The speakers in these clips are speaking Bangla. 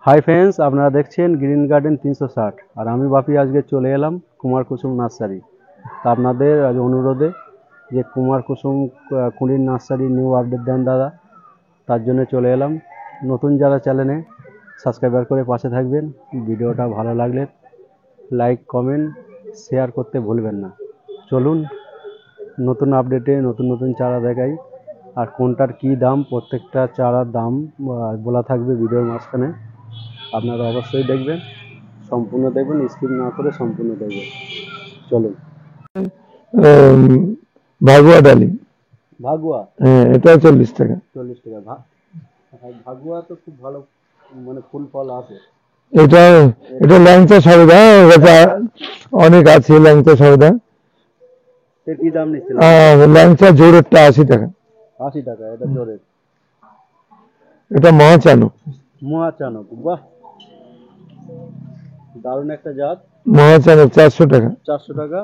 হাই ফ্রেন্ডস, আপনারা দেখছেন গ্রিন গার্ডেন 360 আর আমি বাপি আজকে চলে এলাম কুমার কুসুম নার্সারি। তা আপনাদের আজ অনুরোধে যে কুমার কুসুম কুড়ির নার্সারি নিউ আপডেট দেন দাদা, তার জন্য চলে এলাম। নতুন যারা চ্যানেলে সাবস্ক্রাইবার করে পাশে থাকবেন, ভিডিওটা ভালো লাগলে লাইক কমেন্ট শেয়ার করতে ভুলবেন না। চলুন নতুন আপডেটে নতুন নতুন চারা দেখাই, আর কোনটার কী দাম প্রত্যেকটা চারার দাম বলা থাকবে ভিডিওর মাঝখানে। আপনারা অবশ্যই দেখবেন, সম্পূর্ণ দেখবেন, স্কিপ না করে সম্পূর্ণ দেখবেন। চলুন। ভাগুয়া ডালি, ভাগুয়া, হ্যাঁ, এটা 40 টাকা। 40 টাকা। ভাগুয়া তো খুব ভালো, মানে ফুল ফল আছে। এটা এটা ল্যাংচা সবেদা, এটা অনেক আছে ল্যাংচা সবেদা। এর কি দাম নিচ্ছিল? ল্যাংচা জোরেরটা 80 টাকা। 80 টাকা এটা জোরের। এটা মহাচানক। মহাচানক, বাহ, দারুণ একটা জাত। মহাচানক 400 টাকা। 400 টাকা।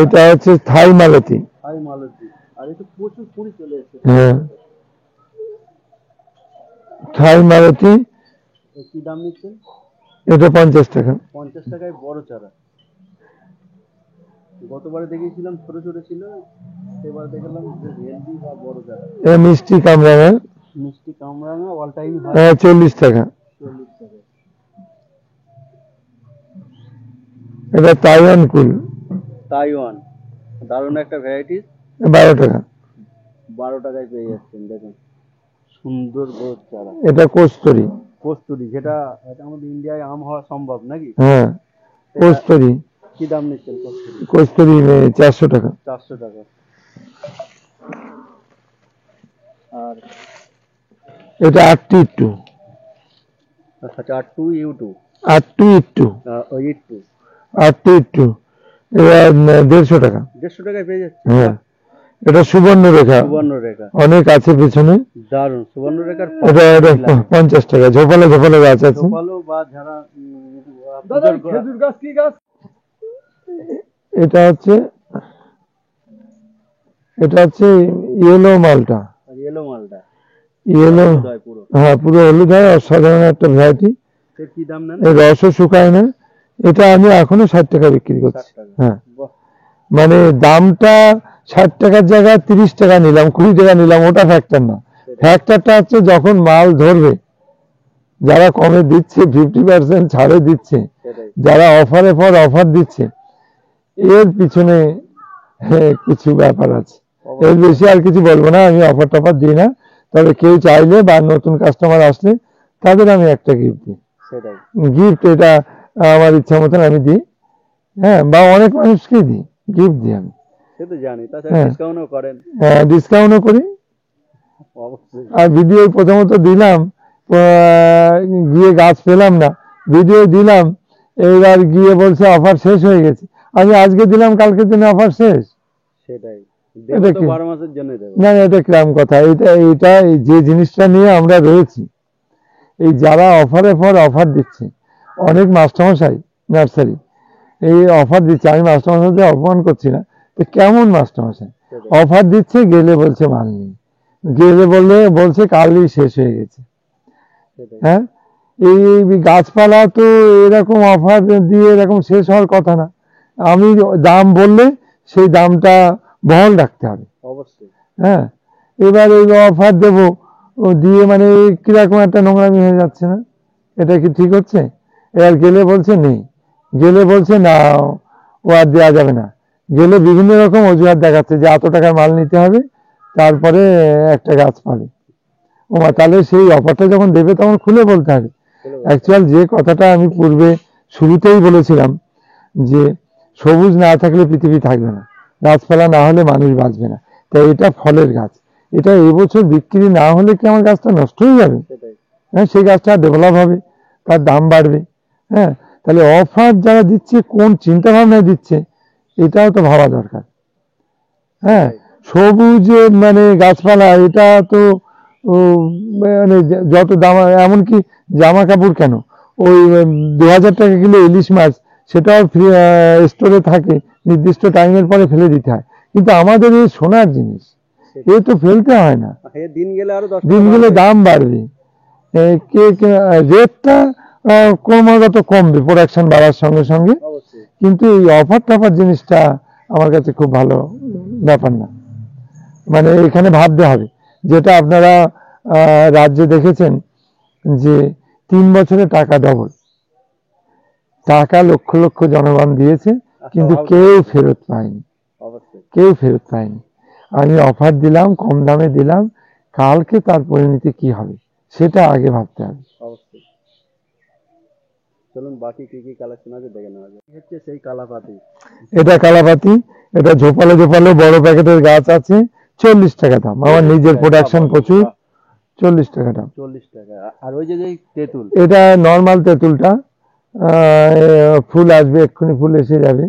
এটা হচ্ছে থাই মালতী। হাই মালতী, আর এটা প্রচুর কুড়ি চলে এসেছে। হ্যাঁ, থাই মালতী। এর কি দাম নিচ্ছেন? এটা 50 টাকা। 50 টাকায় বড় চারা। গতবারে দেখিয়েছিলাম ছোট ছোট ছিল, এবার দেখলাম যে হেলদি বা বড় চারা। এটা মিষ্টি কামরাঙা। মিষ্টি কামরাঙা অল টাইম 40 টাকা। 40 টাকা। এটা তাইওয়ান কুল। তাইওয়ান, দারুণ একটা ভ্যারাইটি। 12 টাকা। 12 টাকায় পেয়ে যাচ্ছেন, দেখুন সুন্দর গোছ চারা। এটা কস্তুরি। কস্তুরি, যেটা এটা আমাদের ইন্ডিয়ায় আম হওয়া সম্ভব নাকি? হ্যাঁ, কস্তুরি। কি দাম নিচ্ছেন কস্তুরি? কস্তুরি 400 টাকা। 400 টাকা। আর এটা 82। আচ্ছা, আর টু ইউ টু, 82 ওই টু, 82 এটা 150 টাকা। 150 টাকায় পেয়ে যাচ্ছে। হ্যাঁ, এটা সুবর্ণরেখা, সুবর্ণরেখা অনেক আছে পেছনে। দারুণ, সুবর্ণরেখার এটা 50 টাকা। ঝোপালো ঝোপালো গাছ আছে। ভালো বা যারা খেজুর গাছ কি গাছ? এটা হচ্ছে ইয়েলো মালটা। ইয়েলো মালটা, ইয়েলো, পুরো। হ্যাঁ, পুরো হলুদ হয়, অসাধারণ একটা ভ্যারাইটি। এর কি দাম নেন? এর রসও শুকায় না। এটা আমি এখনো 60 টাকা বিক্রি করছি। 60 টাকা। হ্যাঁ, বাহ, মানে দামটা 60 টাকার জায়গায় 30 টাকা নিলাম, 20 টাকা নিলাম, ওটা ফ্যাক্টর না। ফ্যাক্টরটা হচ্ছে যখন মাল ধরবে, যারা কমে দিচ্ছে, 50% ছাড়ে দিচ্ছে, সেটাই। যারা অফারে পর অফার দিচ্ছে, এর পিছনে কিছু ব্যাপার আছে। এর বেশি আর কিছু বলবো না, আমি অফার টফার দিই না। তবে কেউ চাইলে বা নতুন কাস্টমার আসলে তাদের আমি একটা গিফট দিই। সেটাই। গিফট এটা আমার ইচ্ছা মতন আমি দিই। হ্যাঁ, বা অনেক মানুষকেই দিই, গিফট দিই আমি। সে তো জানি, তাছাড়া হ্যাঁ, ডিসকাউন্টও করেন। হ্যাঁ, ডিসকাউন্টও করি। অবশ্যই। আর ভিডিও প্রথমত দিলাম, গিয়ে গাছ পেলাম না, ভিডিও দিলাম, এইবার গিয়ে বলছে অফার শেষ হয়ে গেছে। আমি আজকে দিলাম, কালকের জন্য অফার শেষ। সেটাই, এটা দেবো তো কি? 12 মাসের জন্য দেবো। না না, এটা কিরম কথা? এটা এই যে জিনিসটা নিয়ে আমরা রয়েছি, এই যারা অফারের পর অফার দিচ্ছে, অনেক মাস্টারমশাই নার্সারি এই অফার দিচ্ছে, আমি মাস্টারমশাইদের অপমান করছি না, তো কেমন মাস্টারমশাই অফার দিচ্ছে, গেলে বলছে মাল নেই, গেলে বলছে কালই শেষ হয়ে গেছে। সেটাই। হ্যাঁ, এই গাছপালা তো এরকম অফার দিয়ে এরকম শেষ হওয়ার কথা না। আমি দাম বললে সেই দামটা বহাল রাখতে হবে। অবশ্যই। হ্যাঁ, এবার এই অফার দেবো দিয়ে মানে কিরকম একটা নোংরামি হয়ে যাচ্ছে না? এটা কি ঠিক হচ্ছে? এবার গেলে বলছে নেই, গেলে বলছে না, ও আর দেওয়া যাবে না, গেলে বিভিন্ন রকম অজুহাত দেখাচ্ছে যে এত টাকার মাল নিতে হবে, তারপরে একটা গাছ পাবে। ও মা, তাহলে সেই অফারটা যখন দেবে তখন খুলে বলতে হবে। অ্যাকচুয়াল যে কথাটা আমি পূর্বে শুরুতেই বলেছিলাম, যে সবুজ না থাকলে পৃথিবী থাকবে না, গাছপালা না হলে মানুষ বাঁচবে না। তাই এটা ফলের গাছ, এটা এবছর বিক্রি না হলে কি আমার গাছটা নষ্ট হয়ে যাবে? হ্যাঁ, সেই গাছটা ডেভেলপ হবে, তার দাম বাড়বে। হ্যাঁ, তাহলে অফার যারা দিচ্ছে কোন চিন্তা ভাবনায় দিচ্ছে, এটাও তো ভাবা দরকার। হ্যাঁ, সবুজ মানে গাছপালা, এটা তো মানে যত দাম, এমনকি জামা কাপড় কেন, ওই 2000 টাকা কিলো ইলিশ মাছ, সেটাও স্টোরে থাকে, নির্দিষ্ট টাইমের পরে ফেলে দিতে হয়। কিন্তু আমাদের এই সোনার জিনিস, এ তো ফেলতে হয় না, দিন গেলে আরো 10 দিন গেলে দাম বাড়বে। রেটটা ক্রমাগত কমবে প্রোডাকশন বাড়ার সঙ্গে সঙ্গে, অবশ্যই। কিন্তু এই অফার টফার জিনিসটা আমার কাছে খুব ভালো ব্যাপার না। মানে এখানে ভাবতে হবে, যেটা আপনারা রাজ্যে দেখেছেন যে 3 বছরে টাকা ডবল, টাকা লক্ষ লক্ষ জনগণ দিয়েছে কিন্তু কেউ ফেরত পায়নি, অবশ্যই। কেউ ফেরত পায়নি। আমি অফার দিলাম, কম দামে দিলাম, কালকে তার পরিণতি কি হবে সেটা আগে ভাবতে হবে। অবশ্যই। চলুন বাকি কি কি কালেকশন আছে দেখে নেওয়া যাক। এই হচ্ছে সেই কালাপাতি। এটা কালাপাতি, এটা ঝোপালো ঝোপালো বড় প্যাকেটের গাছ আছে, 40 টাকা দাম। আমার নিজের প্রোডাকশন প্রচুর, 40 টাকা দাম। 40 টাকা। আর ওই যে তেঁতুল, এটা নর্মাল তেঁতুলটা, ফুল আসবে এক্ষুনি, ফুল এসে যাবে।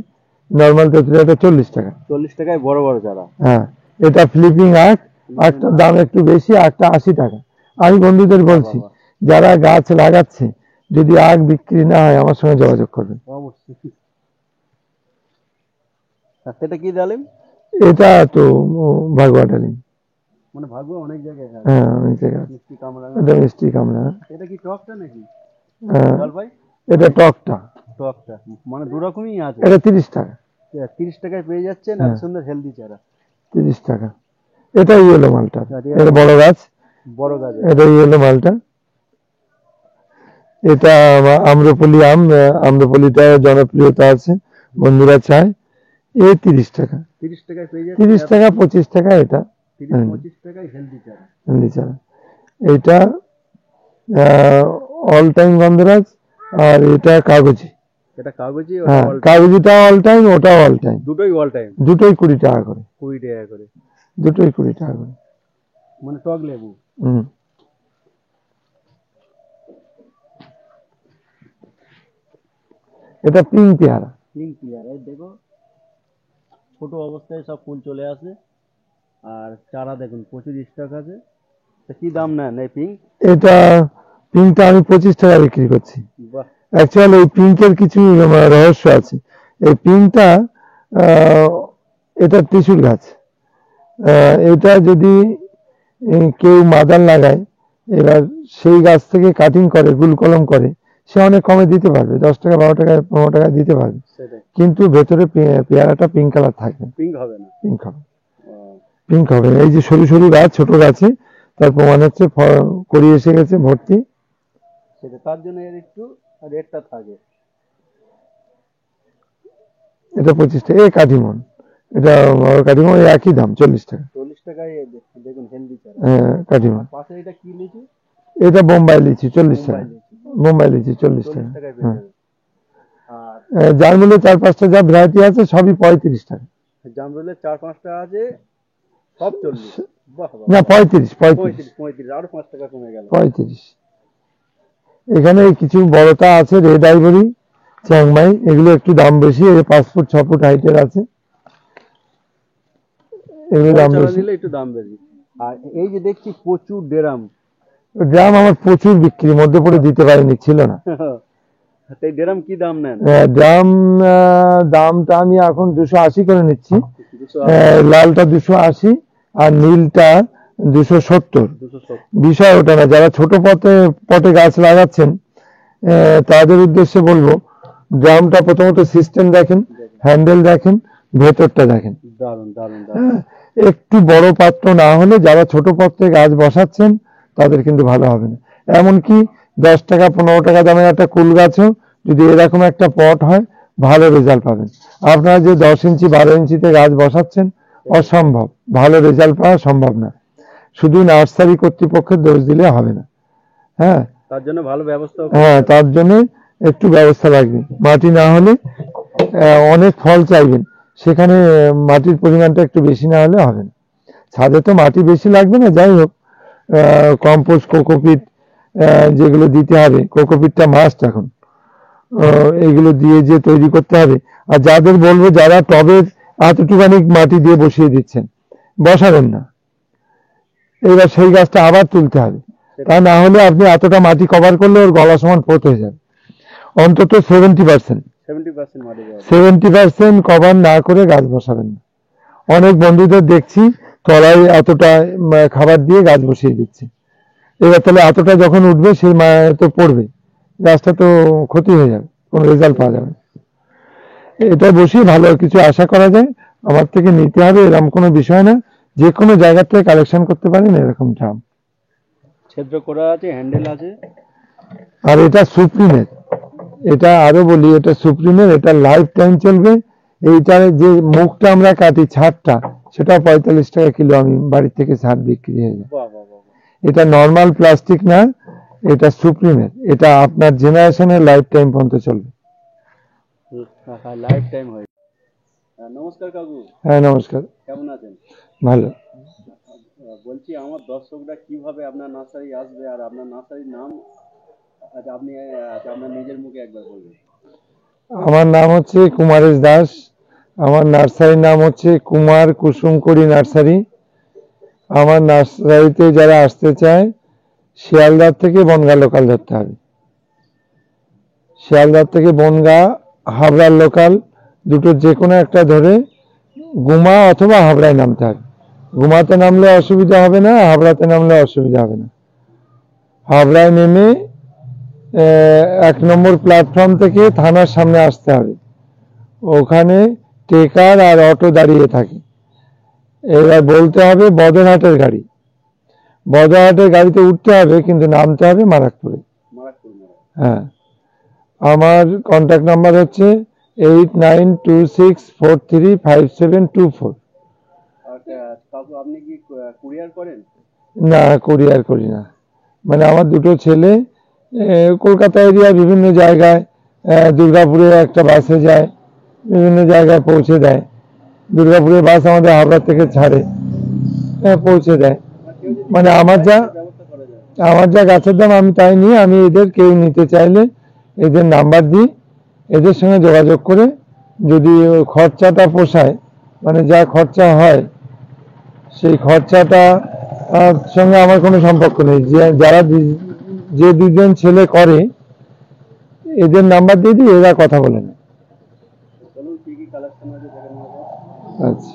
নর্মাল তেঁতুল এটা 40 টাকা। 40 টাকায় বড় বড় চারা। হ্যাঁ, এটা ফ্লিপিং আখ, আখটার দাম একটু বেশি, আখটা 80 টাকা। আমি বন্ধুদের বলছি যারা গাছ লাগাচ্ছে, যদি আখ বিক্রি না হয় আমার সঙ্গে যোগাযোগ করবেন। অবশ্যই। এটা কি ডালিম? এটা তো ভাগোয়া ডালিম। মানে ভাগ্য অনেক জায়গায় হয়। হ্যাঁ, অনেক জায়গায় আছে। মিষ্টি কামড়া। এটা মিষ্টি কামড়া। এটা কি টকটা নাকি? হ্যাঁ, জলপাই? এটা টকটা। টকটা মানে দু রকমই আছে। এটা 30 টাকা। 30 টাকায় পেয়ে যাচ্ছেন এত সুন্দর হেলদি চারা। 30 টাকা। এটা ইয়েলো মালটা, এটা বড় গাছ, বড় গাছ। এটা ইয়েলো মালটা। এটা আম্রপলি আম, আম্রপলিটা জনপ্রিয়তা আছে, বন্ধুরা চায়। এই 30 টাকা। 30 টাকায় পেয়ে যাচ্ছে। 30 টাকা 25 টাকা এটা 30-25 টাকায় হেলদি চারা। হেলদি চারা। এটা অল টাইম গন্ধরাজ, আর এটা কাগজি। এটা কাগজি, হ্যাঁ, কাগজিটা অল টাইম, ওটা অল টাইম। দুটোই অল টাইম। দুটোই 20 টাকা করে। 20 টাকা করে। দুটোই 20 টাকা করে। মানে টক লেবু। এটা পিঙ্ক পেয়ারা। পিঙ্ক পেয়ারা, দেখো ছোট অবস্থায় সব ফুল চলে আসে। আর চারা দেখুন প্রচুর স্টক আছে। কি দাম নেন এই পিঙ্ক? এটা পিঙ্কটা আমি 25 টাকা বিক্রি করছি। বাহ। অ্যাকচুয়ালি এই পিঙ্কের কিছু রহস্য আছে। এই পিঙ্কটা এটা ত্রিশূল গাছ। এটা যদি কেউ মাদার লাগায়, এবার সেই গাছ থেকে কাটিং করে, গুল কলম করে, সে অনেক কমে দিতে পারবে, 10 টাকা 12 টাকা 15 টাকা দিতে পারবে, কিন্তু ভেতরে পেয়ারাটা পিঙ্ক কালার থাকবে। পিঙ্ক হবে না। পিঙ্ক হবে, পিঙ্ক হবে। এই যে সরু সরু গাছ, ছোট গাছে, তার প্রমাণ হচ্ছে করি এসে গেছে ভর্তি। তার জন্য এর একটু রেটটা থাকে। এটা 25 টাকা। এই কাঠিমন, এটা কাঠিমন একই দাম, 40 টাকা। 40 টাকায় দেখুন হেলদি চারা। হ্যাঁ, কাঠিমন। পাশে এটা কি লিচু? এটা বোম্বাই লিচি, 40 টাকা। বোম্বাই লিচি 40 টাকা। আর জার্মানির 4-5টা যা ভ্যারাইটি আছে সবই 35 টাকা। জামরুলের 4-5টা আছে, সব 40। বাহ বাহ। না, 35 আরো 5 টাকা কমে গেল। 35। এখানে কিছু বড়টা আছে, রেড আইভরি, চ্যাংমাই, এগুলো একটু দাম বেশি। এই 5 ফুট 6 ফুট হাইটের আছে, এগুলো দাম বেশি। একটু দাম বেশি। আর এই যে দেখছি প্রচুর ড্রাম। ড্রাম আমার প্রচুর বিক্রি, মধ্যে পড়ে দিতে পারিনি, ছিল না। এই ড্রাম কি দাম নেন? ড্রাম দামটা আমি এখন 280 করে নিচ্ছি। লালটা 280 আর নীলটা 270। বিষয় ওটা না, যারা ছোট পটে গাছ লাগাচ্ছেন তাদের উদ্দেশ্যে বলবো, ড্রামটা প্রথমত সিস্টেম দেখেন, হ্যান্ডেল দেখেন, ভেতরটা দেখেন। একটু বড় পাত্র না হলে যারা ছোট পাত্রে গাছ বসাচ্ছেন তাদের কিন্তু ভালো হবে না। এমনকি 10 টাকা 15 টাকা দামের একটা কুল গাছও যদি এরকম একটা পট হয়, ভালো রেজাল্ট পাবেন। আপনারা যে 10 ইঞ্চি 12 ইঞ্চিতে গাছ বসাচ্ছেন, অসম্ভব, ভালো রেজাল্ট পাওয়া সম্ভব না। শুধু নার্সারি কর্তৃপক্ষের দোষ দিলে হবে না। হ্যাঁ, তার জন্য ভালো ব্যবস্থা। হ্যাঁ, তার জন্য একটু ব্যবস্থা লাগবে। মাটি না হলে অনেক ফল চাইবেন, সেখানে মাটির পরিমাণটা একটু বেশি না হলে হবে না। ছাদে তো মাটি বেশি লাগবে না, যাই হোক কম্পোস্ট, কোকোপিট যেগুলো দিতে হবে, কোকোপিটটা মাস্ট এখন, এইগুলো দিয়ে যে তৈরি করতে হবে। আর যাদের বলবো, যারা টবের এতটুখানি মাটি দিয়ে বসিয়ে দিচ্ছেন, বসাবেন না, এবার সেই গাছটা আবার তুলতে হবে। তা না হলে আপনি এতটা মাটি কভার করলে ওর গলা সমান পোত হয়ে যাবে। অন্তত 70% কভার না করে গাছ বসাবেন না। অনেক বন্ধুদের দেখছি তলায় এতটা খাবার দিয়ে গাছ বসিয়ে দিচ্ছে। এবার তাহলে এতটা যখন উঠবে সেই তো পড়বে, গাছটা তো ক্ষতি হয়ে যাবে, কোনো রেজাল্ট পাওয়া যাবে না। এটা বসেই ভালো কিছু আশা করা যায়। আমার থেকে নিতে হবে এরকম কোনো বিষয় না, যে কোনো জায়গা থেকে কালেকশন করতে পারেন এরকম ট্রাম। ছিদ্র করা আছে, হ্যান্ডেল আছে। আর এটা সুপ্রিমের, এটা আরো বলি, এটা সুপ্রিমের, এটা লাইফ টাইম চলবে। এইটার যে মুখটা আমরা কাটি, ছাড়টা, সেটা 45 টাকা কিলো আমি বাড়ি থেকে ছাড় বিক্রি হয়ে যায়। বাহ বাহ বাহ। এটা নর্মাল প্লাস্টিক না, এটা সুপ্রিমের, এটা আপনার জেনারেশনের লাইফ টাইম পর্যন্ত চলবে। লাইফ টাইম হয়। নমস্কার কাকু। হ্যাঁ নমস্কার, কেমন আছেন? ভালো। বলছি আমার দর্শকরা কিভাবে আপনার নার্সারি আসবে আর আপনার নার্সারির নাম আপনি আপনার নিজের মুখে একবার বলবেন। আমার নাম হচ্ছে কুমারেশ দাস, আমার নার্সারির নাম হচ্ছে কুমার কুসুমকড়ি নার্সারি। আমার নার্সারিতে যারা আসতে চায় শিয়ালদার থেকে বনগাঁ লোকাল ধরতে হবে। শিয়ালদার থেকে বনগাঁ, হাবড়ার লোকাল, দুটোর যে কোনো একটা ধরে গুমা অথবা হাবড়ায় নামতে হবে। গুমাতে নামলে অসুবিধা হবে না, হাবড়াতে নামলে অসুবিধা হবে না। হাবড়ায় নেমে 1 নম্বর প্ল্যাটফর্ম থেকে থানার সামনে আসতে হবে। ওখানে ট্রেকার আর অটো দাঁড়িয়ে থাকে। এবার বলতে হবে বদরহাটের গাড়ি। বদরহাটের গাড়িতে উঠতে হবে, কিন্তু নামতে হবে মারাকপুরে। হ্যাঁ, আমার কন্ট্যাক্ট নাম্বার হচ্ছে 8926435724। আপনি কি কুরিয়ার করেন? না, কুরিয়ার করি না। মানে আমার দুটো ছেলে কলকাতা এরিয়া বিভিন্ন জায়গায়, দুর্গাপুরে একটা বাসে যায়, বিভিন্ন জায়গায় পৌঁছে দেয়। দুর্গাপুরের বাস আমাদের হাবড়া থেকে ছাড়ে, পৌঁছে দেয়। মানে আমার যা গাছের দাম আমি তাই নিয়ে, আমি এদের কেউ নিতে চাইলে এদের নাম্বার দিই, এদের সঙ্গে যোগাযোগ করে যদি খরচাটা পোষায়, মানে যা খরচা হয় সেই খরচাটা সঙ্গে আমার কোনো সম্পর্ক নেই। যারা যে দুজন ছেলে করে এদের নাম্বার দিয়ে দিই, এরা কথা বলে না। আচ্ছা।